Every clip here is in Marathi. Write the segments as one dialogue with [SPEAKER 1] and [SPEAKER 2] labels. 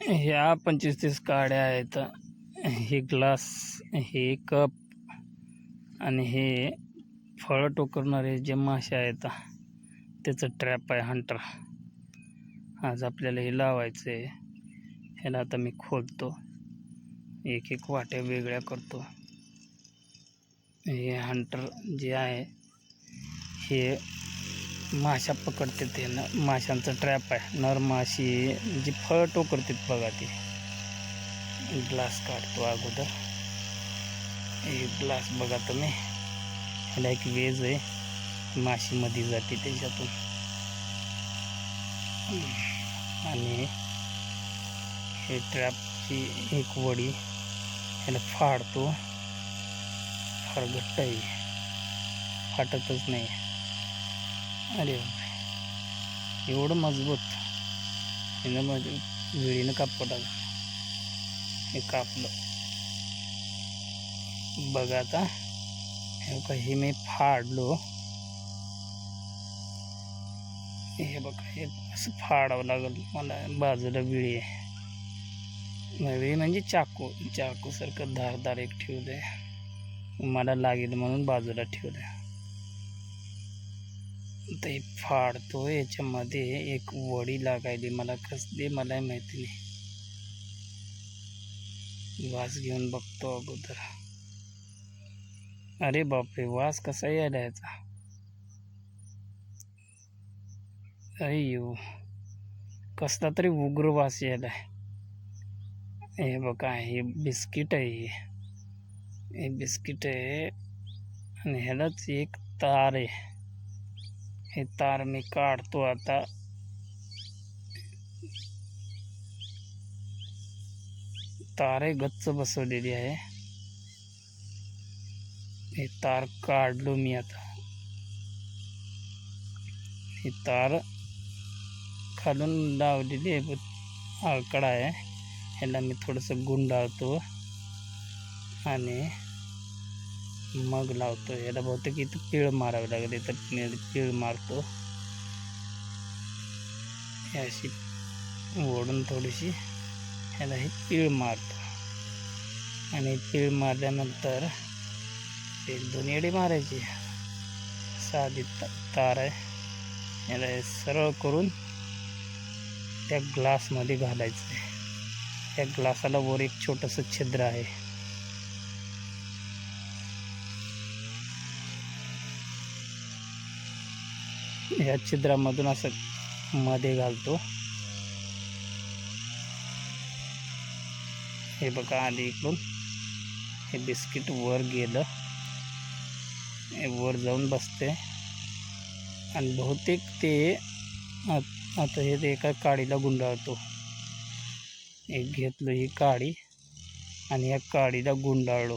[SPEAKER 1] ह्या 25-30 काड्या आहेत. हे ग्लास, हे कप आणि हे फळं टोकरणारे जे मासे आहेत त्याचं ट्रॅप आहे हंटर. आज आपल्याला हे लावायचं आहे. ह्याला आता मी खोलतो, एक एक वाट्या वेगळ्या करतो. हे हंटर जे आहे हे माशा पकडते, ते माशांचं ट्रॅप आहे. नर माशी जी फळ टोकरतात बघा, ती ग्लास काढतो अगोदर. एक ग्लास बघा तुम्ही, ह्याला एक वेज आहे, माशीमध्ये जाते त्याच्यातून. आणि हे ट्रॅपची एक वडी ह्याला फाडतो. फार घट्ट आहे, फाटतच नाही. अरे बापरे, एवढं मजबूत. हिनं माझ्या विळीनं कापलं टाकलं, हे कापलं बघा. आता हे मी फाडलो. हे बघा, हे असं फाडावं लागेल मला. बाजूला विळी आहे, विळी म्हणजे चाकूसारखं धारदार एक ठेवलं आहे, मला लागेल म्हणून बाजूला ठेवलं आहे. तर हे फाडतो. याच्यामध्ये एक वडी लागायली, मला कसली मला माहिती नाही. वास घेऊन बघतो अगोदर. अरे बापरे, वास कसा यायला याचा. अय्यो, कसला तरी उग्र वास यायला. हे बघा, हे बिस्किट आहे, हे बिस्किट आहे. आणि ह्यालाच एक तार आहे. हे तार मी काढतो आता. तार आहे, गच्च बसवलेली आहे. हे तार काढलो मी आता. ही तार खालून लावलेली आहे, आळकडा आहे. ह्याला मी थोडंसं गुंडाळतो आणि मग लावतो. ह्याला बहुतेक इथं पीळ मारावी लागेल, इथं पीळ मारतो. हे अशी ओढून थोडीशी ह्याला ही पीळ मारतो. आणि पीळ मारल्यानंतर 1-2 येडी मारायची. साधी तार आहे, याला हे सरळ करून त्या ग्लासमध्ये घालायचं आहे. त्या ग्लासाला वर एक छोटंसं छिद्र आहे. या छिद्रामधून असं मध्ये घालतो. हे बघा, आले इकडून. हे बिस्किट वर गेलं, हे वर जाऊन बसते. आणि बहुतेक ते आता हे एका काडीला गुंडाळतो. एक घेतलं ही काडी आणि या काडीला गुंडाळलो.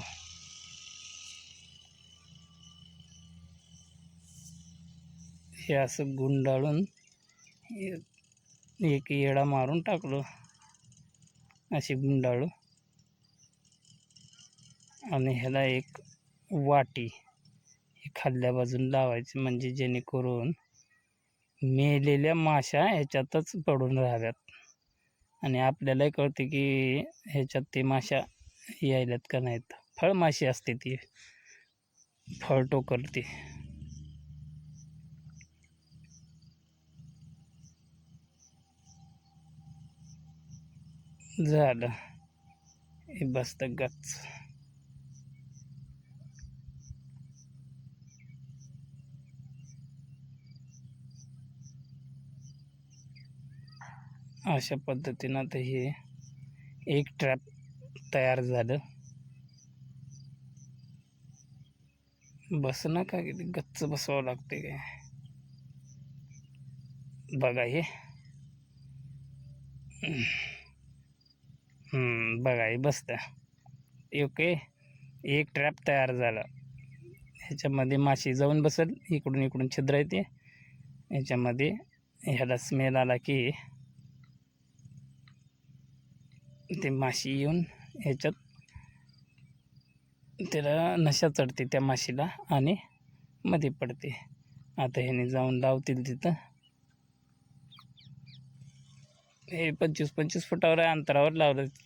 [SPEAKER 1] हे असं गुंडाळून एक येडा मारून टाकलो, अशी गुंडाळू. आणि ह्याला एक वाटी हे खाल्ल्या बाजून लावायची, म्हणजे जेणेकरून मेलेल्या माशा ह्याच्यातच पडून राहाव्यात. आणि आपल्यालाही कळते की ह्याच्यात ते माशा यायल्यात का नाहीत. फळमाशी असते ती, फळ टोकरते. झालं, हे बसतं गच्च. अशा पद्धतीनं आता हे एक ट्रॅप तयार झालं. बसणं का किती गच्च बसवावं लागते काय बघा. हे बघा, हे बसतं. ओके, एक ट्रॅप तयार झाला. ह्याच्यामध्ये माशी जाऊन बसेल. इकडून इकडून छिद्र येते ह्याच्यामध्ये. ह्याला स्मेल आला की ते माशी येऊन ह्याच्यात त्याला नशा चढते त्या माशीला आणि मध्ये पडते. आता ह्याने जाऊन लावतील तिथं. हे 25-25 फुटावर अंतरावर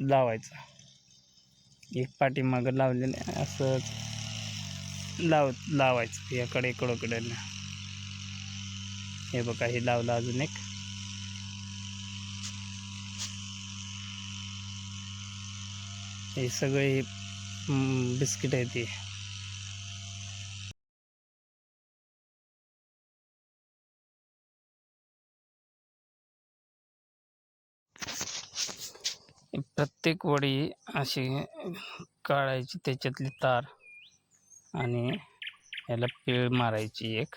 [SPEAKER 1] लावायचं. एक पाठीमागं लावलेलं असंच लावायचं याकडे इकडं. हे बघा, हे लावलं अजून एक. हे सगळे बिस्किट आहे ते. प्रत्येक वडी अशी काढायची, त्याच्यातली तार, आणि याला पीळ मारायची. एक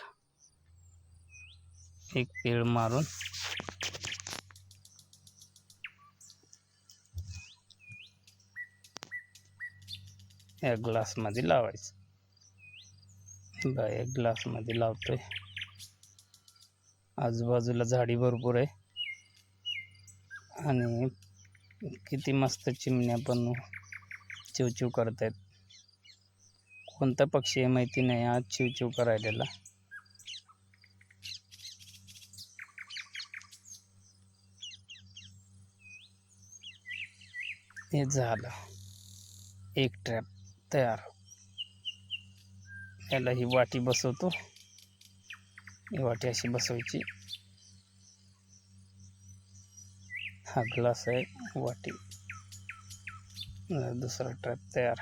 [SPEAKER 1] पीळ मारून या ग्लासमध्ये लावायचं. बघा, या ग्लासमध्ये लावतोय. आजूबाजूला झाडी भरपूर आहे आणि किती मस्त चिमण्या पण चिवचिव करत आहेत. कोणता पक्षी आहे माहिती नाही, आज चिवचिव करायला. हे झालं, एक ट्रॅप तयार. याला ही वाटी बसवतो. ही वाटी अशी बसवायची. हा ग्लास आहे, वाटी, दुसरा ट्रॅप तयार.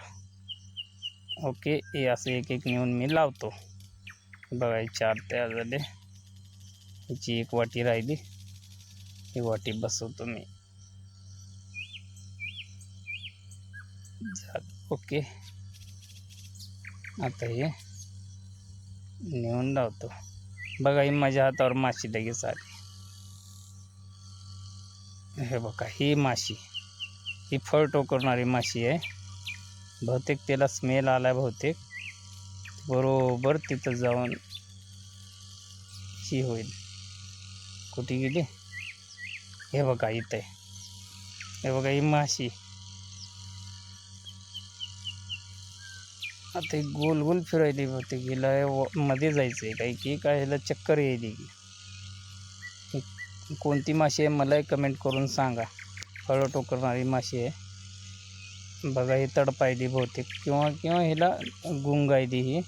[SPEAKER 1] ओके, हे असं एक नेऊन मी लावतो. बघा, 4 तयार झाले. ह्याची एक वाटी राहिली, ही वाटी बसवतो मी. ओके, आता हे नेऊन लावतो. बघा, ही माझ्या हातावर माशी लगेच आली. हे बघा, ही माशी, ही फळ टोकरणारी माशी आहे. बहुतेक त्याला स्मेल आलाय. बहुतेक बरोबर तिथं जाऊन ही होईल. कुठे गेली? हे बघा, इथं आहे. हे बघा, ही माशी आता गोल गोल फिरायली. बहुतेक हिला मध्ये जायचं आहे काही की काय, ह्याला चक्कर यायली की. कोणती माशी आहे मला कमेंट करून सांगा. फळं टोकरणारी माशी आहे. बघा, ही तडपायली बहुतेक, किंवा हिला गुंगायली ही.